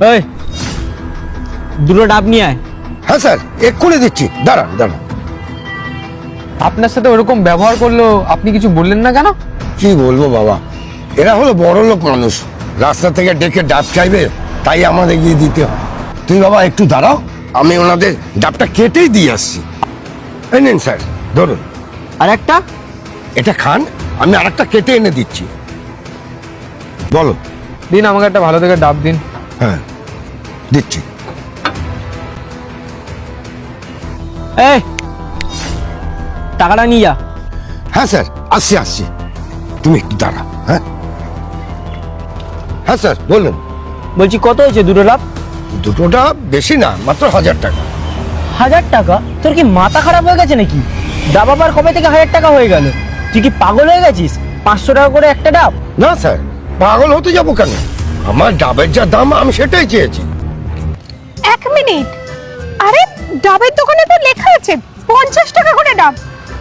এই দুটো ডাব নিয়ে আয়। হ্যাঁ স্যার, এক্ষুনি দিচ্ছি, দাঁড়ান দাঁড়ান। আপনার সাথে ওরকম ব্যবহার করলো, আপনি কিছু বললেন না কেন? কি বলবো বাবা, এরা হলো বড় লোক মানুষ, রাস্তা থেকে ডেকে ডাব চাইবে, তাই আমাদের গিয়ে দিতে হয়। তুই বাবা একটু দাঁড়াও, আমি ওনাদের ডাবটা কেটেই দিয়ে আসছি। এই নিন স্যার, ধরুন। আর একটা এটা খান, আমি আরেকটা কেটে এনে দিচ্ছি। বলো। দিন আমাকে একটা ভালো থেকে ডাব দিন। হ্যাঁ দিচ্ছি। এই টাকাটা নিয়ে যা। হ্যাঁ স্যার, আসছি আসছি, তুমি একটু দাঁড়া। হ্যাঁ হ্যাঁ স্যার বলুন। বলছি কত হয়েছে দুটো ডাব? দুটোটা বেশি না, মাত্র 1000 টাকা। 1000 টাকা? তোর কি মাথা খারাপ হয়ে গেছে নাকি? ডাব আবার কবে থেকে 1000 টাকা হয়ে গেল? তুই কি পাগল হয়ে গেছিস? 500 টাকা করে একটা ডাব? না স্যার, পাগল হতে যাবো কেন, আমার ডাবের যা দাম আমি সেটাই চেয়েছি। 1 মিনিট, আরে ডাবের দোকানে তো লেখা আছে 50 টাকা করে ডাব।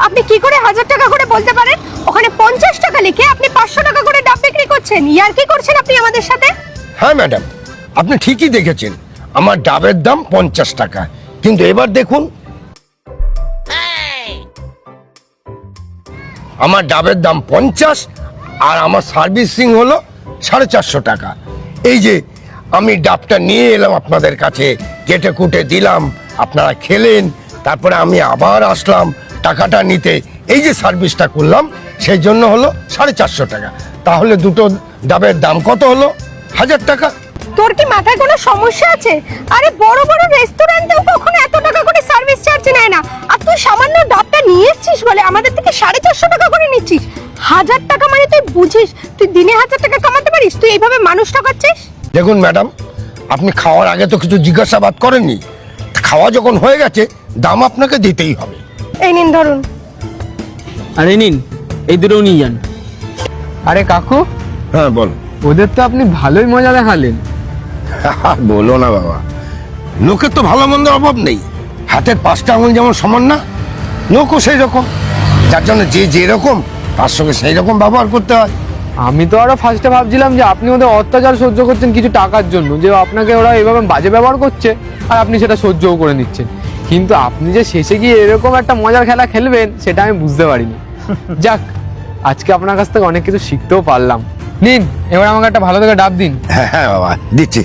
আপনি কি করে 1000 টাকা করে বলতে পারেন? ওখানে 50 টাকা লিখে আপনি 500 টাকা করে ডাব বিক্রি করছেন। ইয়ার কি করছেন আপনি আমাদের সাথে? হ্যাঁ ম্যাডাম, আপনি ঠিকই দেখেছেন, আমার ডাবের দাম 50 টাকা, কিন্তু এবার দেখুন আমার ডাবের দাম 50 আর আমার সার্ভিসিং হলো 450 টাকা। এই যে আমি ডাবটা নিয়ে এলাম আপনাদের কাছে, কেটে কুটে দিলাম, আপনারা খেলেন, তারপরে আমি আবার আসলাম টাকাটা নিতে, এই যে সার্ভিসটা করলাম, সেই জন্য হলো 450 টাকা। তাহলে দুটো ডাবের দাম কত হলো? 1000 টাকা। তোর কি মাথায় কোনো সমস্যা আছে? আরে বড় বড় রেস্টুরেন্টেও কখনো এত টাকা করে সার্ভিস চার্জ নেয় না, আর তুই সামান্য ডাবটা নিয়ে এসেছিস বলে আমাদের থেকে 450 টাকা করে নিচ্ছিস। 1000 টাকা মানে তুই বুঝিস তুই দিনে 1000 টাকা কামাতে পারিস? তুই এইভাবে মানুষ ঠকাচ্ছিস। দেখুন ম্যাডাম, আপনি খাওয়ার আগে তো কিছু জিজ্ঞাসাবাদ করেননি, খাওয়া যখন হয়ে গেছে দাম আপনাকে দিতেই হবে। এই নিন ধরুন। আর এই নিন, এই দুটো নিয়ে যান। আরে কাকু, হ্যাঁ বল। ওদের তো আপনি ভালোই মজা দেখালেন। বলো না বাবা, লোকের তো ভালো মন্দের অভাব নেই, হাতের 5টা আঙুল যেমন সমান না, লোকও সেই রকম, যার জন্য যে যেরকম তার সঙ্গে সেই রকম ব্যবহার করতে হয়। আমি তো আরো ফার্স্টে ভাবছিলাম যে আপনি ওদের অত্যাচার সহ্য করছেন কিছু টাকার জন্য, যে আপনাকে ওরা এভাবে বাজে ব্যবহার করছে আর আপনি সেটা সহ্যও করে নিচ্ছেন, কিন্তু আপনি যে শেষে গিয়ে এরকম একটা মজার খেলা খেলবেন সেটা আমি বুঝতে পারিনি। যাক, আজকে আপনার কাছ থেকে অনেক কিছু শিখতেও পারলাম। নিন, এবার আমাকে একটা ভালো থেকে ডাব দিন। হ্যাঁ হ্যাঁ বাবা, দিচ্ছি।